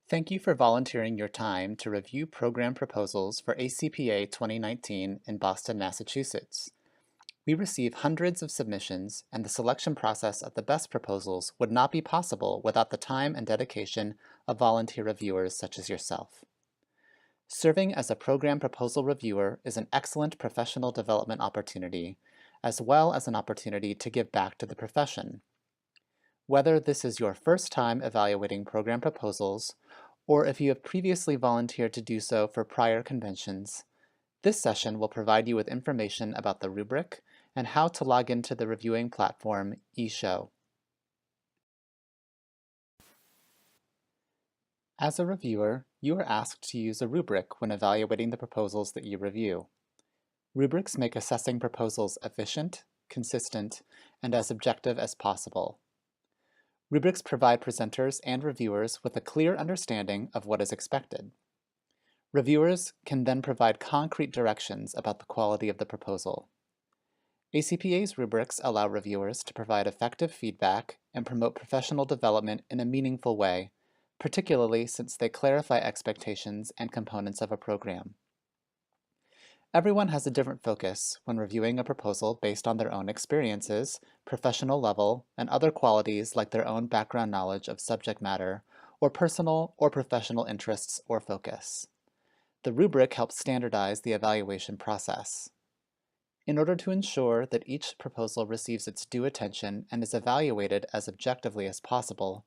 Thank you for volunteering your time to review program proposals for ACPA 2019 in Boston, Massachusetts. We receive hundreds of submissions, and the selection process of the best proposals would not be possible without the time and dedication of volunteer reviewers such as yourself. Serving as a program proposal reviewer is an excellent professional development opportunity, as well as an opportunity to give back to the profession. Whether this is your first time evaluating program proposals, or if you have previously volunteered to do so for prior conventions, this session will provide you with information about the rubric and how to log into the reviewing platform eShow. As a reviewer, you are asked to use a rubric when evaluating the proposals that you review. Rubrics make assessing proposals efficient, consistent, and as objective as possible. Rubrics provide presenters and reviewers with a clear understanding of what is expected. Reviewers can then provide concrete directions about the quality of the proposal. ACPA's rubrics allow reviewers to provide effective feedback and promote professional development in a meaningful way, particularly since they clarify expectations and components of a program. Everyone has a different focus when reviewing a proposal based on their own experiences, professional level, and other qualities like their own background knowledge of subject matter, or personal or professional interests or focus. The rubric helps standardize the evaluation process. In order to ensure that each proposal receives its due attention and is evaluated as objectively as possible,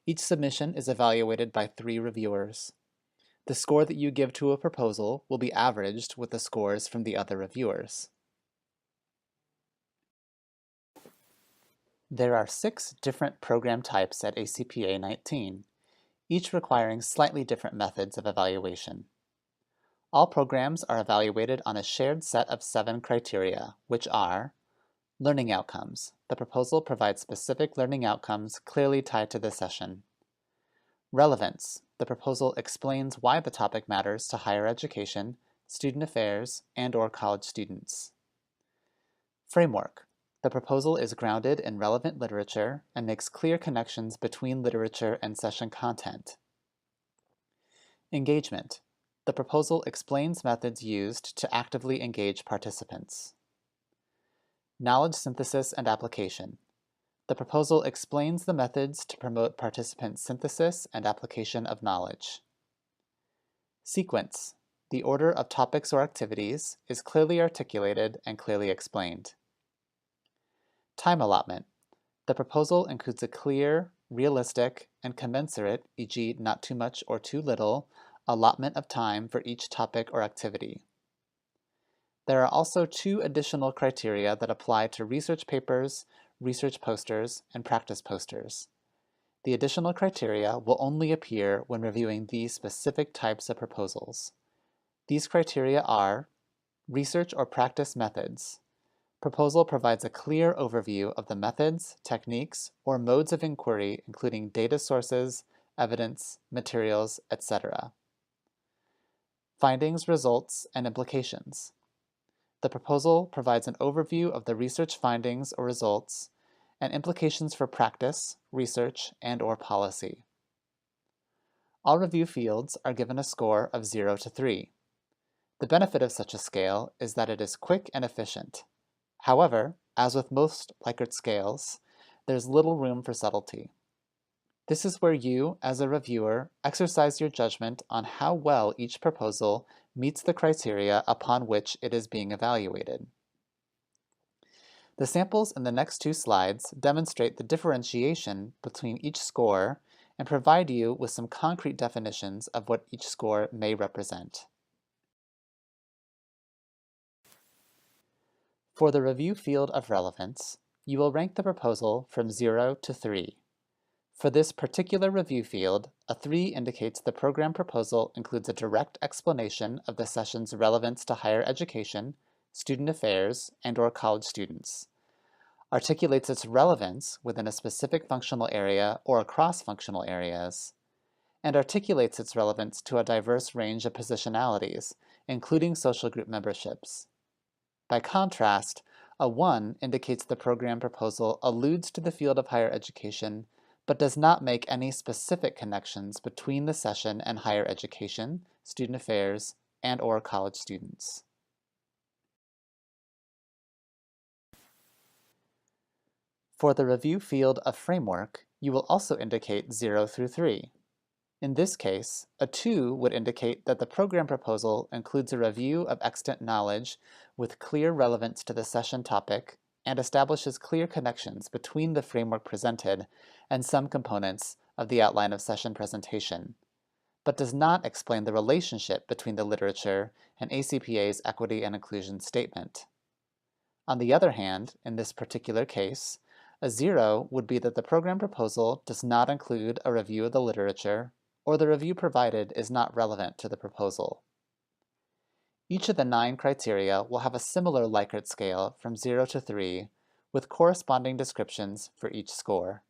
each submission is evaluated by 3 reviewers. The score that you give to a proposal will be averaged with the scores from the other reviewers. There are 6 different program types at ACPA 19, each requiring slightly different methods of evaluation. All programs are evaluated on a shared set of 7 criteria, which are learning outcomes. The proposal provides specific learning outcomes clearly tied to the session. Relevance. The proposal explains why the topic matters to higher education, student affairs, and/or college students. Framework. The proposal is grounded in relevant literature and makes clear connections between literature and session content. Engagement. The proposal explains methods used to actively engage participants. Knowledge synthesis and application. The proposal explains the methods to promote participant synthesis and application of knowledge. Sequence. The order of topics or activities is clearly articulated and clearly explained. Time allotment. The proposal includes a clear, realistic, and commensurate, e.g. not too much or too little, allotment of time for each topic or activity. There are also 2 additional criteria that apply to research papers, research posters, and practice posters. The additional criteria will only appear when reviewing these specific types of proposals. These criteria are research or practice methods. Proposal provides a clear overview of the methods, techniques, or modes of inquiry, including data sources, evidence, materials, etc. Findings, results, and implications. The proposal provides an overview of the research findings or results and implications for practice, research, and/or policy. All review fields are given a score of 0 to 3. The benefit of such a scale is that it is quick and efficient. However, as with most Likert scales, there's little room for subtlety. This is where you, as a reviewer, exercise your judgment on how well each proposal meets the criteria upon which it is being evaluated. The samples in the next 2 slides demonstrate the differentiation between each score and provide you with some concrete definitions of what each score may represent. For the review field of relevance, you will rank the proposal from 0 to 3. For this particular review field, a 3 indicates the program proposal includes a direct explanation of the session's relevance to higher education, student affairs, and/or college students, articulates its relevance within a specific functional area or across functional areas, and articulates its relevance to a diverse range of positionalities, including social group memberships. By contrast, a 1 indicates the program proposal alludes to the field of higher education, but does not make any specific connections between the session and higher education, student affairs, and/or college students. For the review field of framework, you will also indicate 0 through 3. In this case, a 2 would indicate that the program proposal includes a review of extant knowledge with clear relevance to the session topic and establishes clear connections between the framework presented and some components of the outline of session presentation, but does not explain the relationship between the literature and ACPA's equity and inclusion statement. On the other hand, in this particular case, a 0 would be that the program proposal does not include a review of the literature, or the review provided is not relevant to the proposal. Each of the 9 criteria will have a similar Likert scale from 0 to 3, with corresponding descriptions for each score.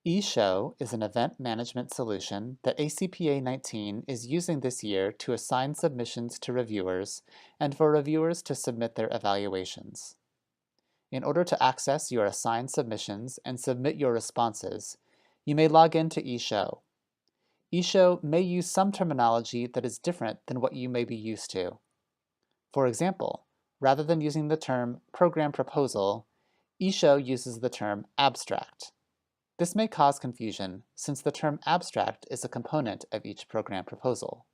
eShow is an event management solution that ACPA19 is using this year to assign submissions to reviewers and for reviewers to submit their evaluations. In order to access your assigned submissions and submit your responses, you may log into eShow. eShow may use some terminology that is different than what you may be used to. For example, rather than using the term program proposal, eShow uses the term abstract. This may cause confusion since the term abstract is a component of each program proposal.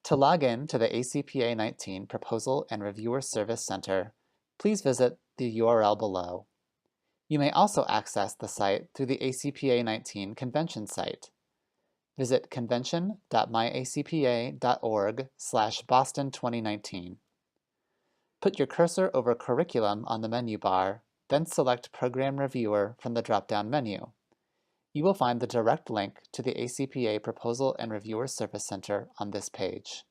To log in to the ACPA19 Proposal and Reviewer Service Center, please visit the URL below. You may also access the site through the ACPA19 convention site. Visit convention.myacpa.org/Boston2019. Put your cursor over Curriculum on the menu bar, then select Program Reviewer from the drop-down menu. You will find the direct link to the ACPA Proposal and Reviewer Service Center on this page.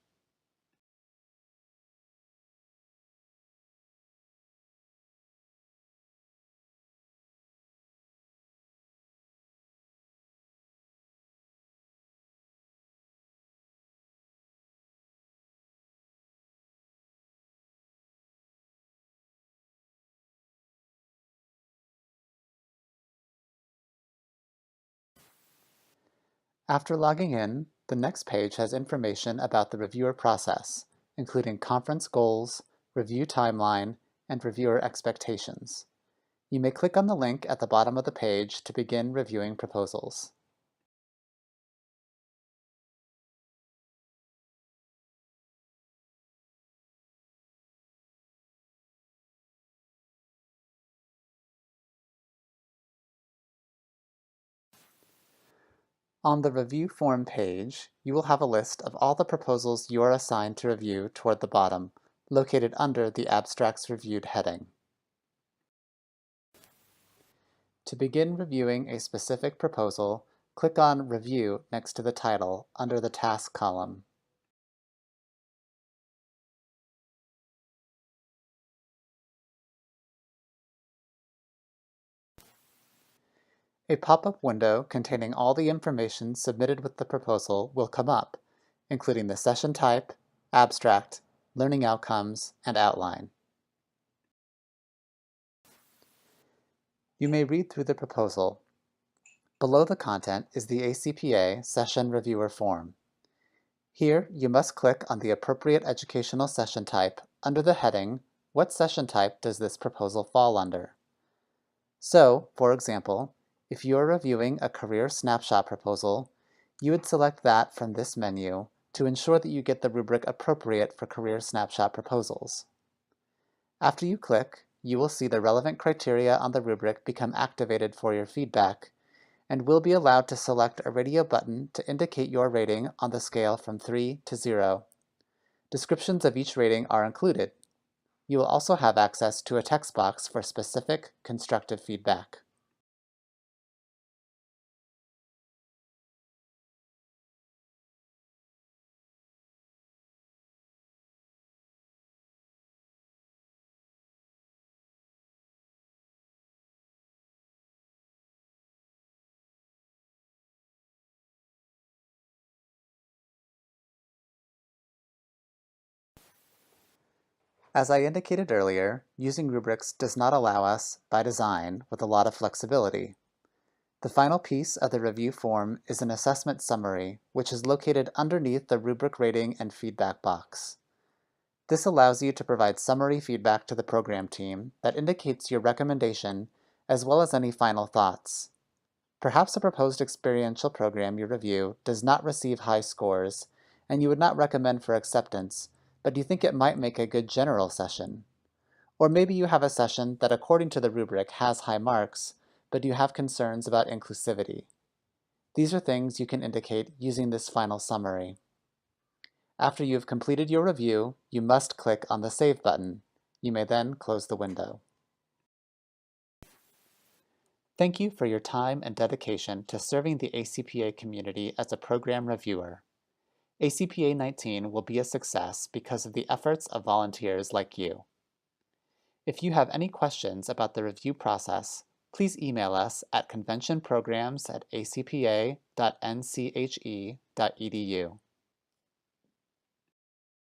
After logging in, the next page has information about the reviewer process, including conference goals, review timeline, and reviewer expectations. You may click on the link at the bottom of the page to begin reviewing proposals. On the Review Form page, you will have a list of all the proposals you are assigned to review toward the bottom, located under the Abstracts Reviewed heading. To begin reviewing a specific proposal, click on Review next to the title under the Task column. A pop-up window containing all the information submitted with the proposal will come up, including the session type, abstract, learning outcomes, and outline. You may read through the proposal. Below the content is the ACPA Session Reviewer form. Here, you must click on the appropriate educational session type under the heading, "What session type does this proposal fall under?" So, for example, if you are reviewing a career snapshot proposal, you would select that from this menu to ensure that you get the rubric appropriate for career snapshot proposals. After you click, you will see the relevant criteria on the rubric become activated for your feedback, and will be allowed to select a radio button to indicate your rating on the scale from 3 to 0. Descriptions of each rating are included. You will also have access to a text box for specific, constructive feedback. As I indicated earlier, using rubrics does not allow us, by design, with a lot of flexibility. The final piece of the review form is an assessment summary, which is located underneath the rubric rating and feedback box. This allows you to provide summary feedback to the program team that indicates your recommendation as well as any final thoughts. Perhaps a proposed experiential program you review does not receive high scores, and you would not recommend for acceptance, but you think it might make a good general session. Or maybe you have a session that according to the rubric has high marks, but you have concerns about inclusivity. These are things you can indicate using this final summary. After you have completed your review, you must click on the Save button. You may then close the window. Thank you for your time and dedication to serving the ACPA community as a program reviewer. ACPA 19 will be a success because of the efforts of volunteers like you. If you have any questions about the review process, please email us at conventionprograms@acpa.nche.edu.